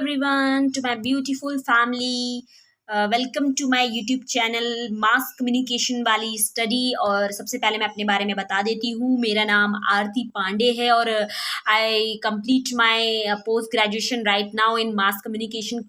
everyone to my beautiful family. Welcome to my YouTube channel mass communication वाली study. और सबसे पहले मैं अपने बारे में बता देती हूँ। मेरा नाम आरती पांडे है और I complete my post graduation right now in mass communication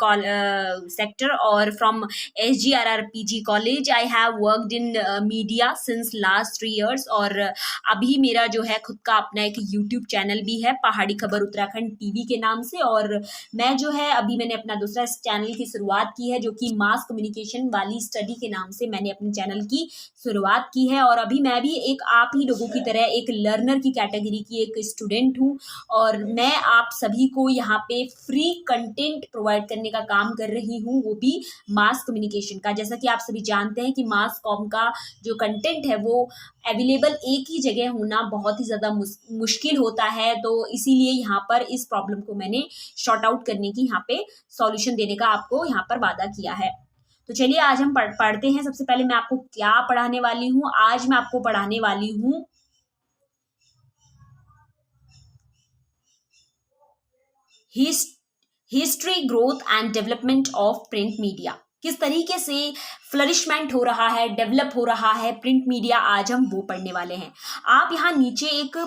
sector और from SGRRPG college. I have worked in media since last 3 years और अभी मेरा जो है खुद का अपना एक यूट्यूब चैनल भी है, पहाड़ी खबर उत्तराखंड टीवी के नाम से। और मैं जो है अभी मैंने अपना दूसरा चैनल की शुरुआत की है जो कि मास कम्युनिकेशन वाली स्टडी के नाम से मैंने अपने चैनल की शुरुआत की है। और अभी मैं भी एक आप ही लोगों की तरह एक लर्नर की कैटेगरी की एक स्टूडेंट हूँ और मैं आप सभी को यहाँ पे फ्री कंटेंट प्रोवाइड करने का काम कर रही हूँ, वो भी मास कम्युनिकेशन का। जैसा कि आप सभी जानते हैं कि मास कॉम का जो कंटेंट है वो अवेलेबल एक ही जगह होना बहुत ही ज़्यादा मुश्किल होता है, तो इसीलिए यहाँ पर इस प्रॉब्लम को मैंने शॉर्ट आउट करने की यहाँ पे सॉल्यूशन देने का आपको यहाँ पर वादा किया है। तो चलिए आज हम पढ़ते हैं। सबसे पहले मैं आपको क्या पढ़ाने वाली हूँ, आज मैं आपको पढ़ाने वाली हूँ history growth and development of print media. किस तरीके से फ्लरिशमेंट हो रहा है, डेवलप हो रहा है प्रिंट मीडिया, आज हम वो पढ़ने वाले हैं। आप यहाँ नीचे एक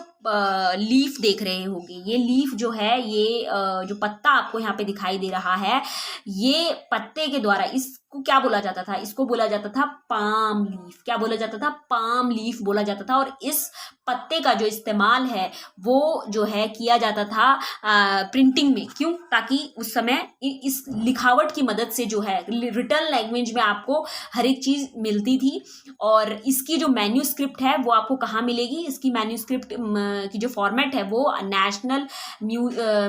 लीफ देख रहे होंगे। ये लीफ जो है, ये जो पत्ता आपको यहाँ पे दिखाई दे रहा है, ये पत्ते के द्वारा इसको क्या बोला जाता था? इसको बोला जाता था पाम लीफ। क्या बोला जाता था? पाम लीफ बोला जाता था। और इस पत्ते का जो इस्तेमाल है वो जो है किया जाता था प्रिंटिंग में। क्यों? ताकि उस समय इस लिखावट की मदद से जो है रिटन लैंग्वेज में आपको हर एक चीज मिलती थी। और इसकी जो मैन्यूस्क्रिप्ट है वो आपको कहाँ मिलेगी? इसकी मैन्यूस्क्रिप्ट की जो फॉर्मेट है वो नेशनल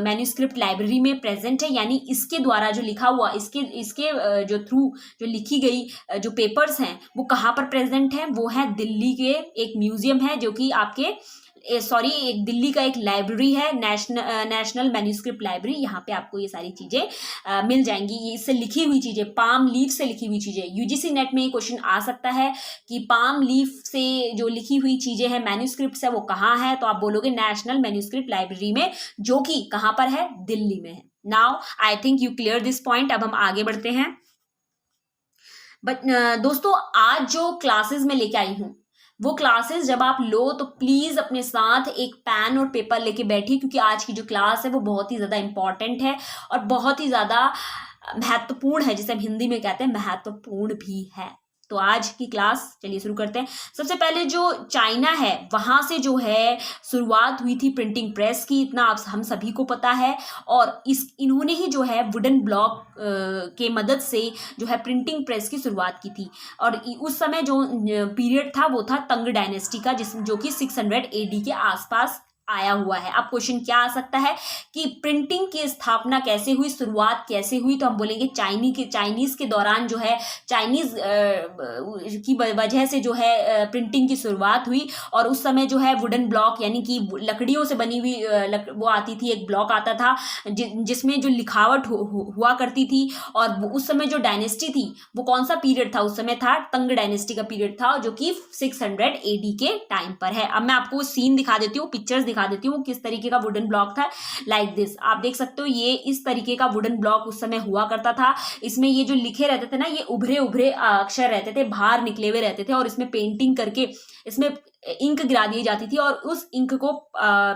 मैन्यूस्क्रिप्ट लाइब्रेरी में प्रेजेंट है। यानी इसके द्वारा जो लिखा हुआ, इसके जो थ्रू जो लिखी गई जो पेपर्स हैं वो कहाँ पर प्रेजेंट है? वो है दिल्ली के एक म्यूजियम है जो कि आपके एक दिल्ली का एक लाइब्रेरी है, नेशनल मैन्यूस्क्रिप्ट लाइब्रेरी। यहाँ पे आपको ये सारी चीजें मिल जाएंगी। ये इससे लिखी हुई चीजें, पाम लीफ से लिखी हुई चीजें। यूजीसी नेट में ये क्वेश्चन आ सकता है कि पाम लीफ से जो लिखी हुई चीजें हैं, मैन्यूस्क्रिप्ट है, वो कहाँ है? तो आप बोलोगे नेशनल मैन्यूस्क्रिप्ट लाइब्रेरी में, जो कि कहाँ पर है? दिल्ली में है। Now I think you clear this point. अब हम आगे बढ़ते हैं। बट दोस्तों, आज जो क्लासेस में लेके आई हूँ वो क्लासेस जब आप लो तो प्लीज अपने साथ एक पेन और पेपर लेके बैठिए, क्योंकि आज की जो क्लास है वो बहुत ही ज्यादा इंपॉर्टेंट है और बहुत ही ज्यादा महत्वपूर्ण है, जिसे हम हिंदी में कहते हैं महत्वपूर्ण भी है। तो आज की क्लास चलिए शुरू करते हैं। सबसे पहले जो चाइना है वहां से जो है शुरुआत हुई थी प्रिंटिंग प्रेस की, इतना आप हम सभी को पता है। और इन्होंने ही जो है वुडन ब्लॉक के मदद से जो है प्रिंटिंग प्रेस की शुरुआत की थी। और उस समय जो पीरियड था वो था तंग डायनेस्टी का, जो कि 600 AD के आसपास आया हुआ है। अब क्वेश्चन क्या आ सकता है कि प्रिंटिंग की स्थापना कैसे हुई, शुरुआत कैसे हुई? तो हम बोलेंगे चाइनीज के दौरान जो है, चाइनीज की वजह से जो है प्रिंटिंग की शुरुआत हुई। और उस समय जो है वुडन ब्लॉक यानी कि लकड़ियों से बनी हुई वो आती थी, एक ब्लॉक आता था जिसमें जो लिखावट हुआ करती थी। और उस समय जो डायनेस्टी थी वो कौन सा पीरियड था? उस समय था तंग डायनेस्टी का पीरियड था, जो कि 600 AD के टाइम पर है। अब मैं आपको सीन दिखा देती हूँ, पिक्चर्स दिखा देती हूँ किस तरीके का वुडन ब्लॉक था। लाइक दिस आप देख सकते हो, ये इस तरीके का वुडन ब्लॉक उस समय हुआ करता था। इसमें ये जो लिखे रहते थे ना, ये उभरे उभरे अक्षर रहते थे, बाहर निकले हुए रहते थे। और इसमें पेंटिंग करके इसमें इंक गिरा दी जाती थी और उस इंक को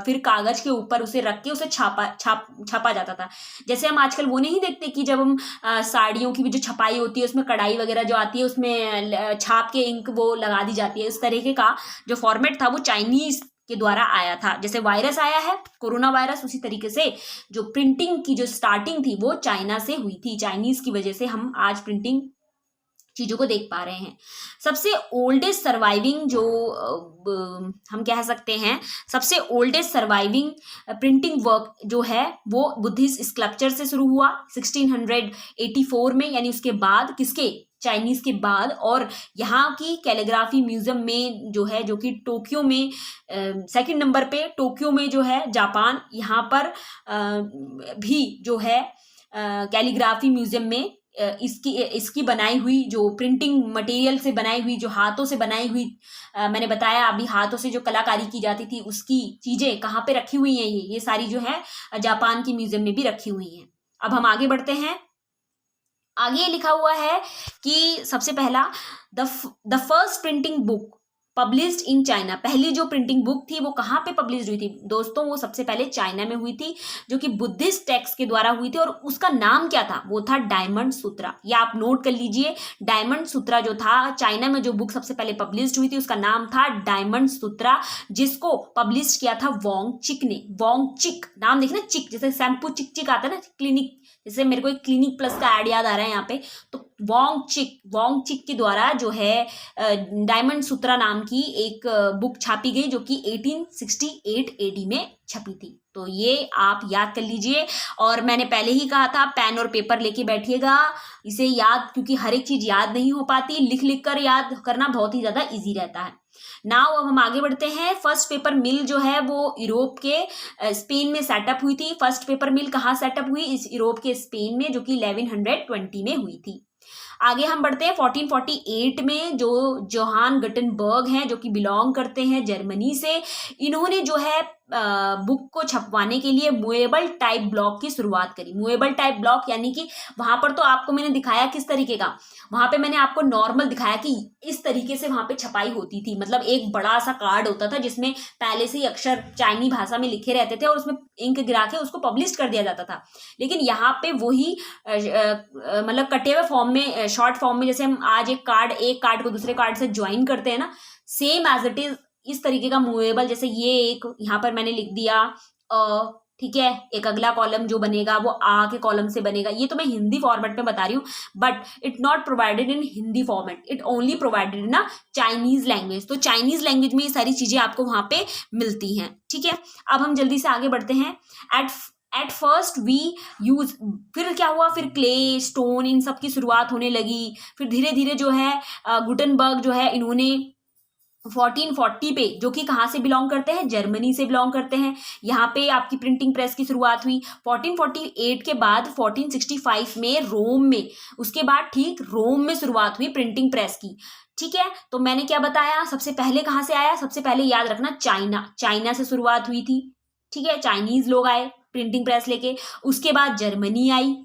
फिर कागज के ऊपर उसे रख के उसे छापा जाता था। जैसे हम आजकल वो नहीं देखते कि जब हम साड़ियों की भी जो छपाई होती है उसमें कढ़ाई वगैरह जो आती है उसमें छाप के इंक वो लगा दी जाती है। इस तरीके का जो फॉर्मेट था वो चाइनीज के द्वारा आया था। जैसे वायरस आया है कोरोना वायरस, उसी तरीके से जो प्रिंटिंग की जो स्टार्टिंग थी वो चाइना से हुई थी। चाइनीज की वजह से हम आज प्रिंटिंग चीजों को देख पा रहे हैं। सबसे ओल्डेस्ट सर्वाइविंग जो हम कह सकते हैं, सबसे ओल्डेस्ट सर्वाइविंग प्रिंटिंग वर्क जो है वो बुद्धिस्ट स्कल्पचर से शुरू हुआ 1684 में, यानी उसके बाद किसके? चाइनीज के बाद। और यहाँ की कैलीग्राफी म्यूजियम में जो है, जो कि टोक्यो में सेकंड नंबर पे टोक्यो में जो है जापान, यहाँ पर भी जो है कैलीग्राफी म्यूजियम में इसकी बनाई हुई जो प्रिंटिंग मटेरियल से बनाई हुई, जो हाथों से बनाई हुई, मैंने बताया अभी हाथों से जो कलाकारी की जाती थी उसकी चीजें कहाँ पे रखी हुई हैं? ये सारी जो है जापान की म्यूजियम में भी रखी हुई हैं। अब हम आगे बढ़ते हैं। आगे लिखा हुआ है कि सबसे पहला the first printing book published in China. पहली जो प्रिंटिंग बुक थी वो कहाँ पे पब्लिश हुई थी दोस्तों? वो सबसे पहले चाइना में हुई थी, जो कि बुद्धिस्ट टेक्स्ट के द्वारा हुई थी, और उसका नाम क्या था? वो था डायमंड सूत्रा। ये आप नोट कर लीजिए, डायमंड सूत्रा जो था, चाइना में जो बुक सबसे पहले पब्लिश हुई थी उसका नाम था डायमंड सूत्रा, जिसको पब्लिश किया था वोंग चिक ने। वोंग चिक, नाम देखना, चिक जैसे शैम्पू चिक चिक आता है ना, क्लिनिक, जैसे मेरे को एक क्लिनिक प्लस का ऐड याद आ रहा है यहाँ पे, तो वोंग चिक के द्वारा जो है डायमंड सूत्रा नाम की एक बुक छापी गई, जो कि 1868 एडी में छपी थी। तो ये आप याद कर लीजिए, और मैंने पहले ही कहा था पेन और पेपर लेके बैठिएगा इसे याद, क्योंकि हर एक चीज याद नहीं हो पाती, लिख लिख कर याद करना बहुत ही ज्यादा इजी रहता है। नाउ अब हम आगे बढ़ते हैं। फर्स्ट पेपर मिल जो है वो यूरोप के स्पेन में सेटअप हुई थी। फर्स्ट पेपर मिल कहाँ सेटअप हुई? इस यूरोप के स्पेन में, जो कि 1120 में हुई थी। आगे हम बढ़ते हैं 1448 में, जो जोहान गटनबर्ग हैं, जो कि बिलोंग करते हैं जर्मनी से, इन्होंने जो है बुक को छपवाने के लिए मूवेबल टाइप ब्लॉक की शुरुआत करी। मूवेबल टाइप ब्लॉक यानी कि वहां पर तो आपको मैंने दिखाया किस तरीके का, वहां पे मैंने आपको नॉर्मल दिखाया कि इस तरीके से वहां पे छपाई होती थी, मतलब एक बड़ा सा कार्ड होता था जिसमें पहले से ही अक्षर चाइनी भाषा में लिखे रहते थे और उसमें इंक गिरा के उसको पब्लिश कर दिया जाता था। लेकिन यहाँ पे वही मतलब कटे हुए फॉर्म में, शॉर्ट फॉर्म में, जैसे हम आज एक कार्ड को दूसरे कार्ड से ज्वाइन करते हैं ना, सेम एज इट इज इस तरीके का मूवेबल, जैसे ये एक यहाँ पर मैंने लिख दिया ठीक है, एक अगला कॉलम जो बनेगा वो आ के कॉलम से बनेगा। ये तो मैं हिंदी फॉर्मेट में बता रही हूँ, but it not provided in Hindi format, it only provided in Chinese language. तो चाइनीज लैंग्वेज में ये सारी चीजें आपको वहां पे मिलती हैं। ठीक है, अब हम जल्दी से आगे बढ़ते हैं। एट फर्स्ट वी यूज, फिर क्या हुआ, फिर क्ले, स्टोन, इन सब की शुरुआत होने लगी। फिर धीरे धीरे जो है गुटनबर्ग जो है इन्होंने 1440 पे, जो कि कहाँ से बिलोंग करते हैं? जर्मनी से बिलोंग करते हैं, यहाँ पे आपकी प्रिंटिंग प्रेस की शुरुआत हुई। 1448 के बाद 1465 में रोम में, उसके बाद ठीक रोम में शुरुआत हुई प्रिंटिंग प्रेस की। ठीक है, तो मैंने क्या बताया, सबसे पहले कहाँ से आया? सबसे पहले याद रखना चाइना से शुरुआत हुई थी। ठीक है, चाइनीज लोग आए प्रिंटिंग प्रेस लेके, उसके बाद जर्मनी आई।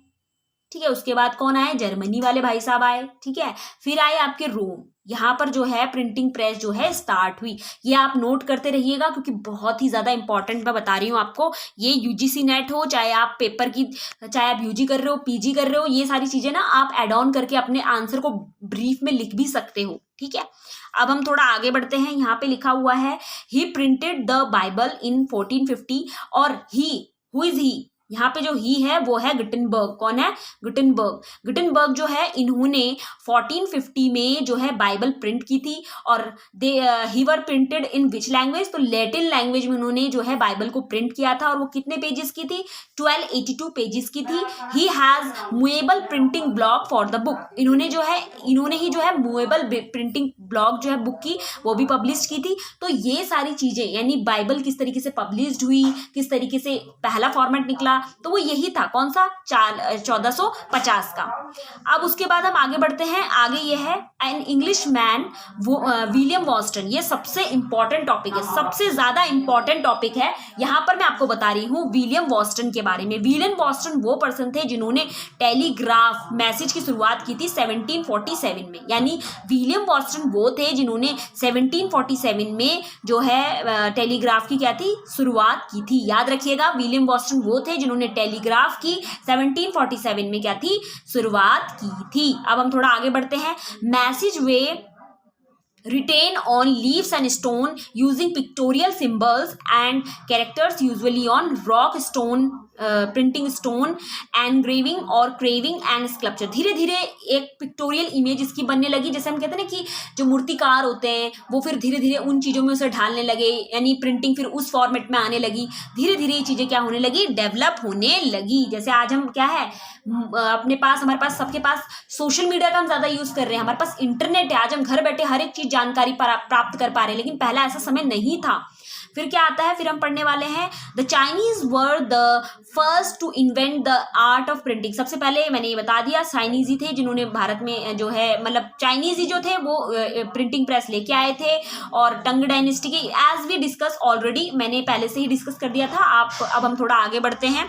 ठीक है, उसके बाद कौन आए? जर्मनी वाले भाई साहब आए। ठीक है, फिर आए आपके रोम, यहाँ पर जो है प्रिंटिंग प्रेस जो है स्टार्ट हुई। ये आप नोट करते रहिएगा क्योंकि बहुत ही ज्यादा इंपॉर्टेंट मैं बता रही हूँ आपको। ये यूजीसी नेट हो, चाहे आप पेपर की, चाहे आप यूजी कर रहे हो, पीजी कर रहे हो, ये सारी चीजें ना आप एड ऑन करके अपने आंसर को ब्रीफ में लिख भी सकते हो। ठीक है, अब हम थोड़ा आगे बढ़ते हैं। यहाँ पे लिखा हुआ है ही प्रिंटेड द बाइबल इन 1450, और ही, हु इज ही, यहाँ पे जो ही है वो है गुटेनबर्ग। कौन है? गुटेनबर्ग जो है इन्होंने 1450 में जो है बाइबल प्रिंट की थी, और दे ही वर प्रिंटेड इन विच लैंग्वेज? तो लैटिन लैंग्वेज में उन्होंने जो है बाइबल को प्रिंट किया था, और वो कितने पेजेस की थी? 1282 पेजेस की थी। He has movable printing block for the book, इन्होंने ही जो है मूवेबल प्रिंटिंग ब्लॉक जो है बुक की वो भी पब्लिश की थी। तो ये सारी चीजें, यानी बाइबल किस तरीके से पब्लिश हुई, किस तरीके से पहला फॉर्मेट निकला, तो वो यही था। कौन सा? 1450 का। अब उसके बाद हम आगे बढ़ते हैं। आगे ये है एन इंग्लिश मैन विलियम वॉस्टन। ये सबसे इंपॉर्टेंट टॉपिक है, सबसे ज्यादा इंपॉर्टेंट टॉपिक है। यहां पर मैं आपको बता रही हूं विलियम वॉस्टन के बारे में। विलियम वॉस्टन वो पर्सन थे जिन्होंने टेलीग्राफ मैसेज की शुरुआत की थी 1747 में, यानी विलियम वॉस्टन वो थे जिन्होंने 1747 में जो है टेलीग्राफ की क्या थी? शुरुआत की थी। याद रखिएगा, विलियम वॉस्टन वो थे जिन्होंने टेलीग्राफ की 1747 में क्या थी? शुरुआत की थी। अब हम थोड़ा आगे बढ़ते हैं। Message way written on leaves and stone using pictorial symbols and characters, usually on rock, stone, printing stone, engraving और क्रेविंग एंड स्कल्पचर। धीरे धीरे एक पिक्टोरियल इमेज इसकी बनने लगी। जैसे हम कहते हैं ना कि जो मूर्तिकार होते हैं वो फिर धीरे धीरे उन चीज़ों में उसे ढालने लगे, यानी प्रिंटिंग फिर उस फॉर्मेट में आने लगी। धीरे धीरे ये चीज़ें क्या होने लगी? डेवलप होने लगी। जैसे आज हम क्या है अपने पास, हमारे पास, सबके पास सोशल मीडिया का हम ज़्यादा यूज़ कर रहे हैं, हमारे पास इंटरनेट है, आज हम घर बैठे हर एक चीज़ जानकारी प्राप्त कर पा रहे हैं। लेकिन पहला ऐसा समय नहीं था। फिर क्या आता है, फिर हम पढ़ने वाले हैं the Chinese were the first to invent the art of printing. सबसे पहले मैंने ये बता दिया, चाइनीज ही थे जिन्होंने भारत में जो है, मतलब चाइनीज ही जो थे वो प्रिंटिंग प्रेस लेके आए थे। और टंग डायनेस्टी की एज वी डिस्कस ऑलरेडी, मैंने पहले से ही डिस्कस कर दिया था। अब हम थोड़ा आगे बढ़ते हैं।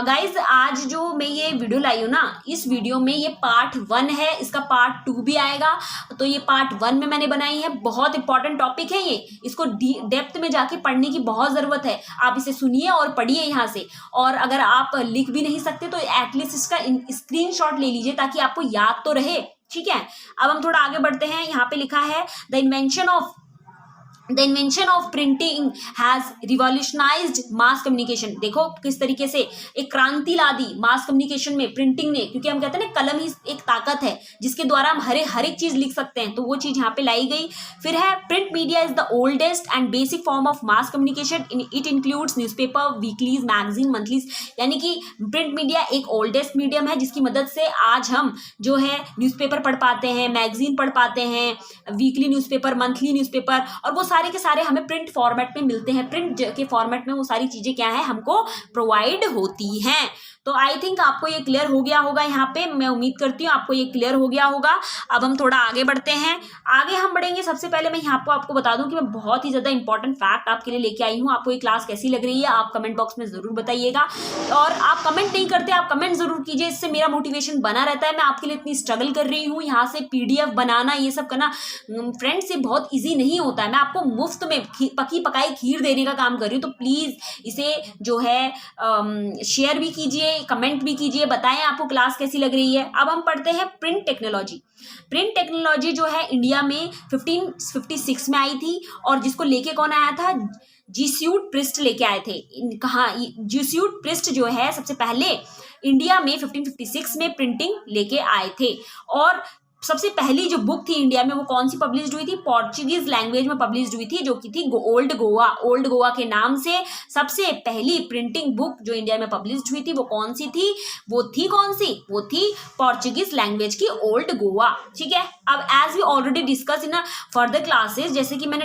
गाइज आज जो मैं ये वीडियो लाई हूँ ना, इस वीडियो में ये पार्ट 1 है, इसका पार्ट 2 भी आएगा। तो ये पार्ट 1 में मैंने बनाई है, बहुत इंपॉर्टेंट टॉपिक है ये, इसको डेप्थ में जाके पढ़ने की बहुत ज़रूरत है। आप इसे सुनिए और पढ़िए यहाँ से। और अगर आप लिख भी नहीं सकते तो एटलीस्ट इसका स्क्रीनशॉट ले लीजिए ताकि आपको याद तो रहे। ठीक है, अब हम थोड़ा आगे बढ़ते हैं। यहाँ पे लिखा है the invention of printing has revolutionised mass communication. देखो किस तरीके से एक क्रांति ला दी मास कम्युनिकेशन में प्रिंटिंग ने, क्योंकि हम कहते हैं ना कलम ही एक ताकत है जिसके द्वारा हम हर एक चीज लिख सकते हैं, तो वो चीज यहाँ पे लाई गई। फिर है print media is the oldest and basic form of mass communication, it includes newspaper, weeklies, magazine, monthlies. यानी कि प्रिंट मीडिया एक ओल्डेस्ट मीडियम है जिसकी मदद से आज हम जो है न्यूज़पेपर पढ़ पाते हैं, मैगजीन पढ़ पाते हैं, वीकली न्यूज़पेपर, मंथली न्यूज़पेपर, और वो सारे के सारे हमें प्रिंट फॉर्मेट में मिलते हैं। प्रिंट के फॉर्मेट में वो सारी चीजें क्या है, हमको प्रोवाइड होती हैं। तो आई थिंक आपको ये क्लियर हो गया होगा। यहाँ पे मैं उम्मीद करती हूँ आपको ये क्लियर हो गया होगा। अब हम थोड़ा आगे बढ़ते हैं। आगे हम बढ़ेंगे, सबसे पहले मैं यहाँ आपको बता दूं कि मैं बहुत ही ज़्यादा इंपॉर्टेंट फैक्ट आपके लिए लेके आई हूँ। आपको ये क्लास कैसी लग रही है आप कमेंट बॉक्स में ज़रूर बताइएगा। और आप कमेंट नहीं करते, आप कमेंट ज़रूर कीजिए, इससे मेरा मोटिवेशन बना रहता है। मैं आपके लिए इतनी स्ट्रगल कर रही हूँ, यहाँ से PDF बनाना, ये सब करना फ्रेंड्स ये बहुत ईजी नहीं होता है। मैं आपको मुफ्त में पकी पकाई खीर देने का काम कर रही हूँ, तो प्लीज़ इसे जो है शेयर भी कीजिए, कमेंट भी कीजिए, बताएं आपको क्लास कैसी लग रही है। अब हम पढ़ते हैं प्रिंट टेक्नोलॉजी। प्रिंट टेक्नोलॉजी जो है इंडिया में 1556 में आई थी, और जिसको लेके कौन आया था, जीस्यूट प्रिस्ट लेके आए थे। कहाँ, जीस्यूट प्रिस्ट जो है सबसे पहले इंडिया में 1556 में प्रिंटिंग लेके आए थे। और सबसे पहली जो बुक थी इंडिया में वो कौन सी पब्लिश हुई थी, पोर्चुगीज लैंग्वेज में पब्लिश हुई थी, जो कि थी ओल्ड गोवा के नाम से सबसे पहली प्रिंटिंग बुक जो इंडिया में पब्लिश हुई थी वो कौन सी थी, वो थी पोर्चुगीज लैंग्वेज की ओल्ड गोवा। ठीक है, अब as we already discuss in further classes, जैसे कि मैंने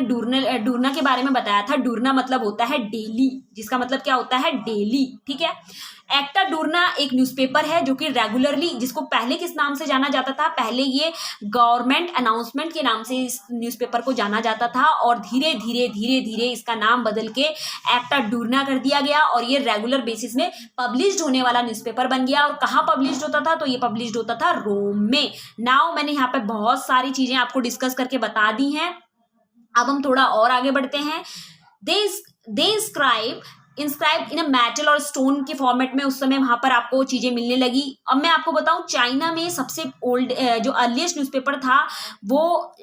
डूरना के बारे में बताया था। डूरना मतलब होता है डेली, जिसका मतलब क्या होता है, डेली। ठीक है, एक्टा डूरना एक न्यूज़पेपर है जो कि रेगुलरली, जिसको पहले किस नाम से जाना जाता था, पहले ये गवर्नमेंट अनाउंसमेंट के नाम से इस न्यूज़पेपर को जाना जाता था, और धीरे धीरे इसका नाम बदल के एक्टा डूरना कर दिया गया, और ये रेगुलर बेसिस में पब्लिश्ड होने वाला न्यूज़पेपर बन गया। और कहाँ पब्लिश्ड होता था, तो ये पब्लिश्ड होता था रोम में। नाउ मैंने यहाँ पे बहुत सारी चीजें आपको डिस्कस करके बता दी हैं। अब हम थोड़ा और आगे बढ़ते हैं। दे इंस्क्राइब इन अ मेटल और स्टोन के फॉर्मेट में उस समय वहां पर आपको चीजें मिलने लगी। अब मैं आपको बताऊं, चाइना में सबसे ओल्ड जो अर्लीस्ट न्यूज़पेपर था वो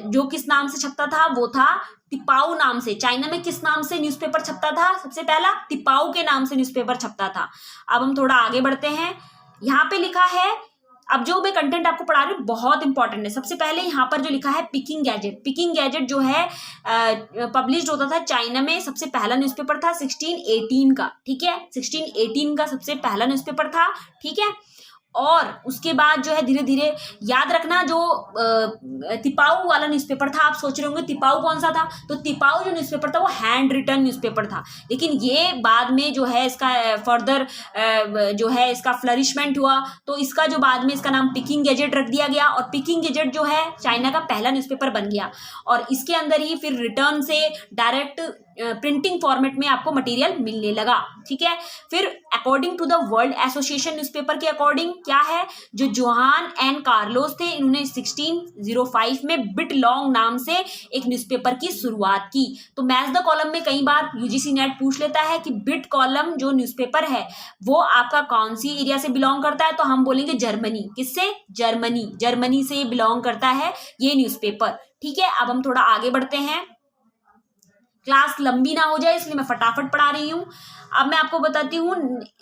जो किस नाम से छपता था, वो था तिपाऊ नाम से। चाइना में किस नाम से न्यूज़पेपर छपता था, सबसे पहला तिपाऊ के नाम से न्यूज़पेपर छपता था। अब हम थोड़ा आगे बढ़ते हैं। यहाँ पे लिखा है, अब जो मैं कंटेंट आपको पढ़ा रही हूँ बहुत इंपॉर्टेंट है। सबसे पहले यहाँ पर जो लिखा है पिकिंग गैजेट जो है पब्लिश होता था चाइना में। सबसे पहला न्यूज़पेपर था 1618 का। ठीक है, 1618 का सबसे पहला न्यूज़पेपर था। ठीक है, और उसके बाद जो है धीरे धीरे, याद रखना जो तिपाऊ वाला न्यूज़पेपर था, आप सोच रहे होंगे तिपाऊ कौन सा था, तो तिपाऊ जो न्यूज़पेपर था वो हैंड रिटन न्यूज़पेपर था। लेकिन ये बाद में जो है इसका फर्दर जो है इसका फ्लरिशमेंट हुआ, तो इसका जो बाद में इसका नाम पिकिंग गैजेट रख दिया गया, और पिकिंग गैजेट जो है चाइना का पहला न्यूज़पेपर बन गया। और इसके अंदर ही फिर रिटर्न से डायरेक्ट प्रिंटिंग फॉर्मेट में आपको मटेरियल मिलने लगा। ठीक है, फिर according to the world association newspaper के अकॉर्डिंग क्या है, जो जोहान एंड कार्लोस थे, इन्होंने 1605 में बिट लॉन्ग नाम से एक न्यूज़पेपर की शुरुआत की। तो मैच द कॉलम में कई बार UGC नेट पूछ लेता है कि बिट कॉलम जो न्यूज़पेपर है वो आपका कौन सी एरिया से बिलोंग करता है, तो हम बोलेंगे जर्मनी। किससे, जर्मनी से बिलोंग करता है ये न्यूज़पेपर। ठीक है, अब हम थोड़ा आगे बढ़ते हैं, क्लास लंबी ना हो जाए इसलिए मैं फटाफट पढ़ा रही हूँ। अब मैं आपको बताती हूँ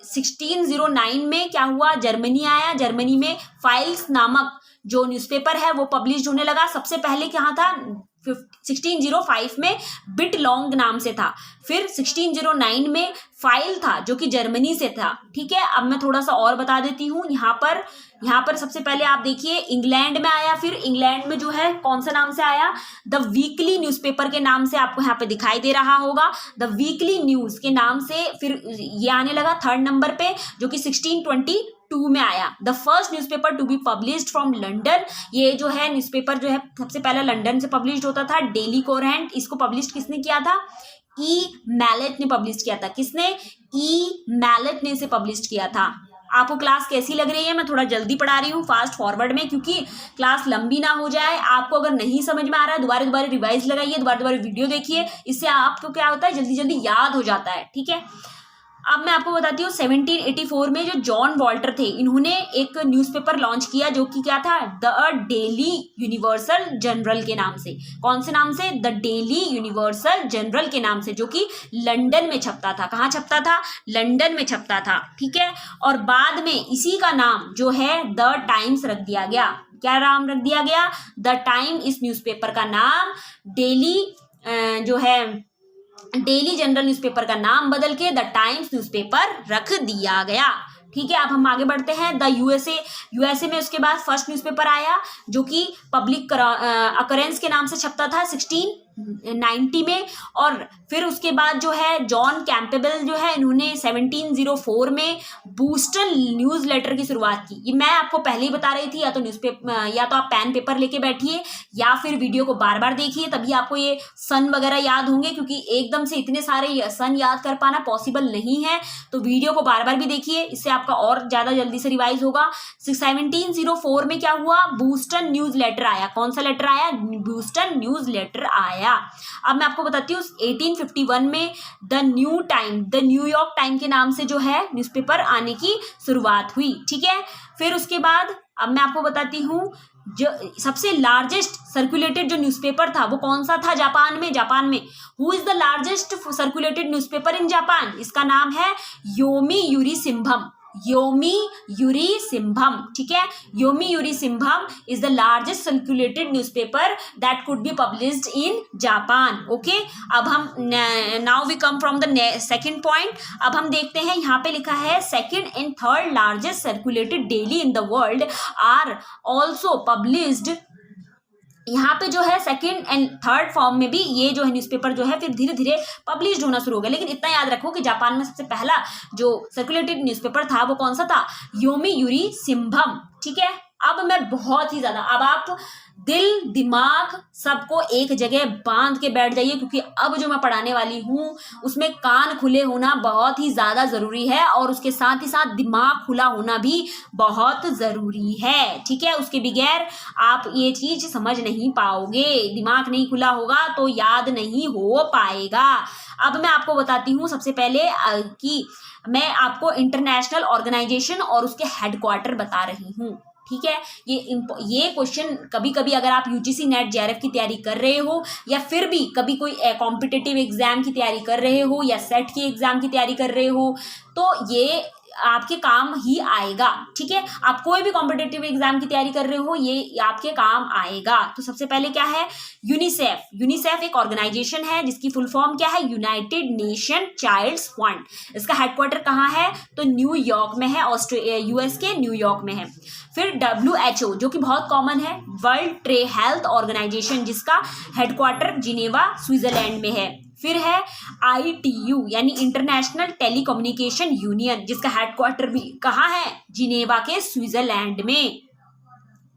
1609 में क्या हुआ, जर्मनी आया। जर्मनी में फाइल्स नामक जो न्यूज़पेपर है वो पब्लिश होने लगा। सबसे पहले कहाँ था, 1605 में बिट लॉन्ग नाम से था, फिर 1609 में फाइल था जो कि जर्मनी से था। ठीक है, अब मैं थोड़ा सा और बता देती हूँ। यहाँ पर सबसे पहले आप देखिए इंग्लैंड में आया, फिर इंग्लैंड में जो है कौन सा नाम से आया, द वीकली न्यूज़पेपर के नाम से आपको यहाँ पे दिखाई दे रहा होगा, द वीकली न्यूज के नाम से फिर ये आने लगा 3rd नंबर पे, जो कि 1622 में आया। The first newspaper to be published from London, ये जो है न्यूज़पेपर जो है सबसे पहले लंदन से पब्लिश होता था, डेली कोरेंट। इसको पब्लिश किसने किया था, ई मैलेट ने पब्लिश किया था। किसने, ई मैलेट ने इसे पब्लिश किया था। आपको क्लास कैसी लग रही है, मैं थोड़ा जल्दी पढ़ा रही हूँ फास्ट फॉरवर्ड में, क्योंकि क्लास लंबी ना हो जाए। आपको अगर नहीं समझ में आ रहा है दोबारा रिवाइज लगाइए, दोबारा वीडियो देखिए, इससे आपको क्या होता है जल्दी जल्दी याद हो जाता है। ठीक है, अब मैं आपको बताती हूँ 1784 में जो जॉन वॉल्टर थे, इन्होंने एक न्यूज़पेपर लॉन्च किया जो कि क्या था, द डेली यूनिवर्सल जर्नल के नाम से। कौन से नाम से, द डेली यूनिवर्सल जर्नल के नाम से, जो कि लंदन में छपता था। कहाँ छपता था, लंदन में छपता था। ठीक है, और बाद में इसी का नाम जो है द टाइम्स रख दिया गया। क्या नाम रख दिया गया, द टाइम। इस न्यूज़पेपर का नाम डेली जो है डेली जनरल न्यूज़पेपर का नाम बदल के द टाइम्स न्यूज़पेपर रख दिया गया। ठीक है, अब हम आगे बढ़ते हैं। द यूएसए में उसके बाद फर्स्ट न्यूज़पेपर आया जो कि पब्लिक अकरेंस के नाम से छपता था 1690 में, और फिर उसके बाद जो है जॉन कैंपेबल जो है इन्होंने 1704 में बूस्टन न्यूज़ लेटर की शुरुआत की। ये मैं आपको पहले ही बता रही थी, या तो आप पेन पेपर लेके बैठिए या फिर वीडियो को बार बार देखिए, तभी आपको ये सन वगैरह याद होंगे, क्योंकि एकदम से इतने सारे सन याद कर पाना पॉसिबल नहीं है। तो वीडियो को बार बार भी देखिए, इससे आपका और ज़्यादा जल्दी से रिवाइज होगा। 1704 में क्या हुआ, बूस्टन न्यूज़ लेटर आया। कौन सा लेटर आया, बूस्टन न्यूज़ लेटर आया। अब मैं आपको बताती हूँ 1851 में द न्यूयॉर्क टाइम के नाम से जो है न्यूज़पेपर आने की शुरुआत हुई। ठीक है, फिर उसके बाद अब मैं आपको बताती हूँ जो सबसे लार्जेस्ट सर्कुलेटेड जो न्यूज़पेपर था वो कौन सा था, जापान में who is the largest circulated newspaper in Japan, इसका नाम है योमीयुरी सिंहम। ठीक है, Yomiuri Shimbun is the largest circulated newspaper that could be published in Japan. Okay, अब हम now we come from the second point. अब हम देखते हैं, यहाँ पे लिखा है second and third largest circulated daily in the world are also published. यहाँ पे जो है सेकंड एंड थर्ड फॉर्म में भी ये जो है न्यूज़पेपर जो है फिर धीरे धीरे पब्लिश होना शुरू हो गया। लेकिन इतना याद रखो कि जापान में सबसे पहला जो सर्कुलेटेड न्यूज़पेपर था वो कौन सा था, योमीयुरी सिंहम। ठीक है, अब मैं बहुत ही ज़्यादा, अब आप दिल दिमाग सबको एक जगह बांध के बैठ जाइए, क्योंकि अब जो मैं पढ़ाने वाली हूँ उसमें कान खुले होना बहुत ही ज़्यादा ज़रूरी है, और उसके साथ ही साथ दिमाग खुला होना भी बहुत ज़रूरी है। ठीक है, उसके बगैर आप ये चीज़ समझ नहीं पाओगे, दिमाग नहीं खुला होगा तो याद नहीं हो पाएगा। अब मैं आपको बताती हूँ सबसे पहले कि मैं आपको इंटरनेशनल ऑर्गेनाइजेशन और उसके हेडक्वार्टर बता रही हूँ। ठीक है, ये क्वेश्चन कभी कभी अगर आप यूजीसी नेट जेआरएफ की तैयारी कर रहे हो, या फिर भी कभी कोई कॉम्पिटिटिव एग्जाम की तैयारी कर रहे हो, या सेट की एग्जाम की तैयारी कर रहे हो, तो ये आपके काम ही आएगा। ठीक है, आप कोई भी कॉम्पिटिटिव एग्जाम की तैयारी कर रहे हो ये आपके काम आएगा। तो सबसे पहले क्या है, यूनिसेफ एक ऑर्गेनाइजेशन है जिसकी फुल फॉर्म क्या है, यूनाइटेड नेशन चाइल्ड्स फंड। इसका हेडक्वार्टर कहाँ है, तो न्यूयॉर्क में है, यूएस के न्यूयॉर्क में है। फिर WHO जो कि बहुत कॉमन है, वर्ल्ड ट्रेड हेल्थ ऑर्गेनाइजेशन, जिसका हेडक्वार्टर जिनेवा स्विट्जरलैंड में है। फिर है ITU यानी इंटरनेशनल टेलीकम्युनिकेशन यूनियन, जिसका हेडक्वार्टर भी कहाँ है, जिनेवा के स्विट्जरलैंड में।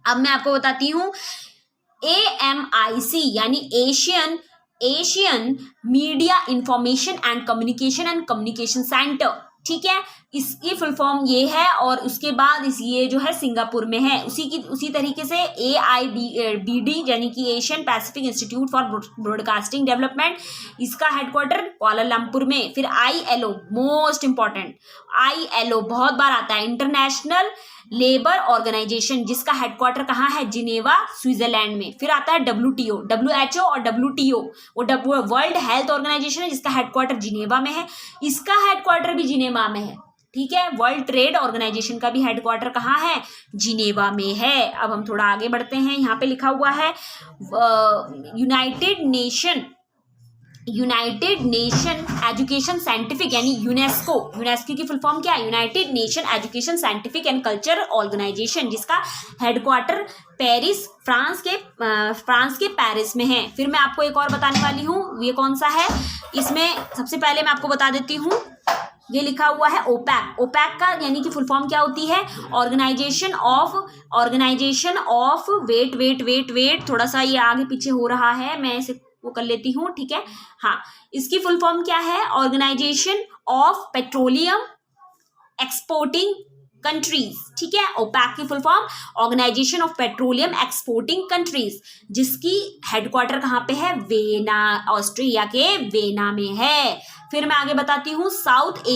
अब मैं आपको बताती हूँ AMIC यानी Asian media information and communication centre. ठीक है, इसकी फुल फॉर्म ये है, और उसके बाद ये जो है सिंगापुर में है। उसी तरीके से AIBD यानी कि Asian Pacific institute for broadcasting development, इसका हेडक्वार्टर कुआलालंपुर में। फिर ILO मोस्ट इंपॉर्टेंट, ILO बहुत बार आता है, इंटरनेशनल लेबर ऑर्गेनाइजेशन, जिसका हेडक्वार्टर कहाँ है, जिनेवा स्विट्जरलैंड में। फिर आता है WHO और WTO, वो वर्ल्ड हेल्थ ऑर्गेनाइजेशन है जिसका हेडक्वार्टर जिनेवा में है, इसका हेडक्वार्टर भी जिनेवा में है। ठीक है। वर्ल्ड ट्रेड ऑर्गेनाइजेशन का भी हेडक्वार्टर कहाँ है? जिनेवा में है। अब हम थोड़ा आगे बढ़ते हैं, यहाँ पे लिखा हुआ है यूनाइटेड नेशन एजुकेशन साइंटिफिक यानी यूनेस्को की फुल फॉर्म क्या है? United Nation education scientific and culture organisation, जिसका हेडक्वार्टर पेरिस फ्रांस के पेरिस में है। फिर मैं आपको एक और बताने वाली हूँ, ये कौन सा है? इसमें सबसे पहले मैं आपको बता देती हूँ, ये लिखा हुआ है ओपैक का यानी कि फुल फॉर्म क्या होती है? ऑर्गेनाइजेशन ऑफ वेट, थोड़ा सा ये आगे पीछे हो रहा है, मैं इसे वो कर लेती हूँ, ठीक है। हाँ, इसकी फुल फॉर्म क्या है? Organisation of petroleum exporting countries, ठीक है। ओपैक की full form organisation of petroleum exporting countries, जिसकी हेडक्वार्टर कहाँ पे है? वेना, ऑस्ट्रिया के वेना में है। फिर मैं आगे बताती हूँ, साउथ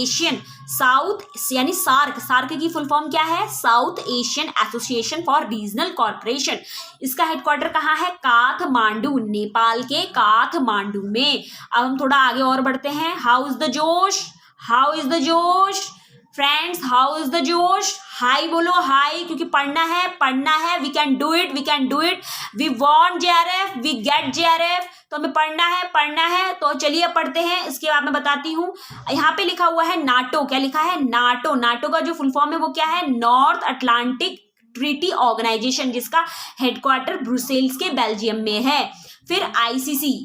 यानी सार्क की फुल फॉर्म क्या है? South Asian association for regional corporation. इसका हेडक्वार्टर कहाँ है? काठमांडू, नेपाल के काठमांडू में। अब हम थोड़ा आगे और बढ़ते हैं। हाउ इज द जोश फ्रेंड्स, हाउ इज द जोश? हाई बोलो, हाई, क्योंकि पढ़ना है। We can do it, we want JRF, we get JRF। तो हमें पढ़ना है। तो चलिए अब पढ़ते हैं। इसके बाद मैं बताती हूँ, यहाँ पे लिखा हुआ है नाटो। क्या लिखा है? नाटो का जो फुल फॉर्म है वो क्या है? नॉर्थ अटलांटिक ट्रीटी ऑर्गेनाइजेशन, जिसका हेडक्वार्टर ब्रुसेल्स के बेल्जियम में है। फिर ICC,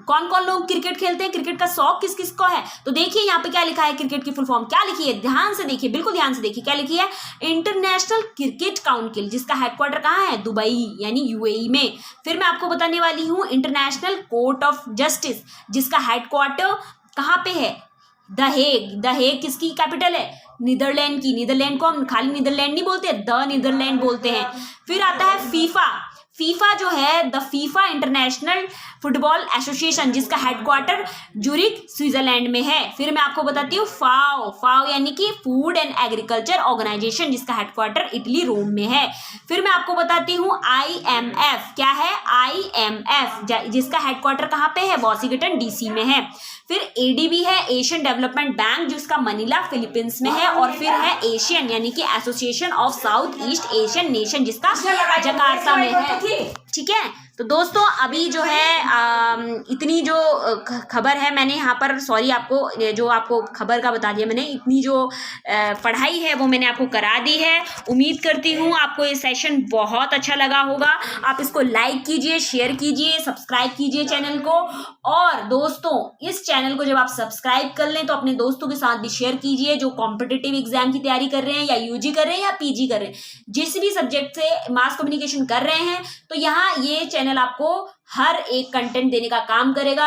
कौन कौन लोग क्रिकेट खेलते हैं? क्रिकेट का शौक किस किस को है? तो देखिए यहाँ पे क्या लिखा है, क्रिकेट की फुल फॉर्म क्या लिखी है? ध्यान से देखिए, बिल्कुल ध्यान से देखिए, क्या लिखी है? इंटरनेशनल क्रिकेट काउंसिल, जिसका हेडक्वार्टर कहाँ है? दुबई यानी UAE में। फिर मैं आपको बताने वाली हूँ इंटरनेशनल कोर्ट ऑफ जस्टिस, जिसका हेडक्वार्टर कहाँ पे है? द हेग किसकी कैपिटल है? नीदरलैंड की। नीदरलैंड को हम खाली नीदरलैंड नहीं बोलते, द नीदरलैंड बोलते हैं। फिर आता है फीफा जो है, the FIFA international football association, जिसका हेडक्वार्टर ज्यूरिख स्विट्जरलैंड में है। फिर मैं आपको बताती हूँ फाओ यानी कि फूड एंड एग्रीकल्चर ऑर्गेनाइजेशन, जिसका हेडक्वार्टर इटली रोम में है। फिर मैं आपको बताती हूँ IMF, क्या है? IMF, जिसका हेडक्वार्टर कहाँ पे है? वॉशिंगटन DC में है। फिर ADB है, एशियन डेवलपमेंट बैंक, जिसका मनीला फिलीपींस में है। और फिर है एशियन यानी कि association of south east Asian nation, जिसका जकार्ता में है, ठीक है। तो दोस्तों अभी जो है इतनी जो खबर है मैंने यहाँ पर, सॉरी आपको जो आपको खबर का बता दिया मैंने, इतनी जो पढ़ाई है वो मैंने आपको करा दी है। उम्मीद करती हूँ आपको ये सेशन बहुत अच्छा लगा होगा। आप इसको लाइक कीजिए, शेयर कीजिए, सब्सक्राइब कीजिए चैनल को। और दोस्तों इस चैनल को जब आप सब्सक्राइब कर लें तो अपने दोस्तों के साथ भी शेयर कीजिए, जो कॉम्पिटिटिव एग्जाम की तैयारी कर रहे हैं, या UG कर रहे हैं या PG कर रहे हैं, जिस भी सब्जेक्ट से मास कम्युनिकेशन कर रहे हैं, तो यहाँ ये चैनल आपको हर एक कंटेंट देने का काम करेगा।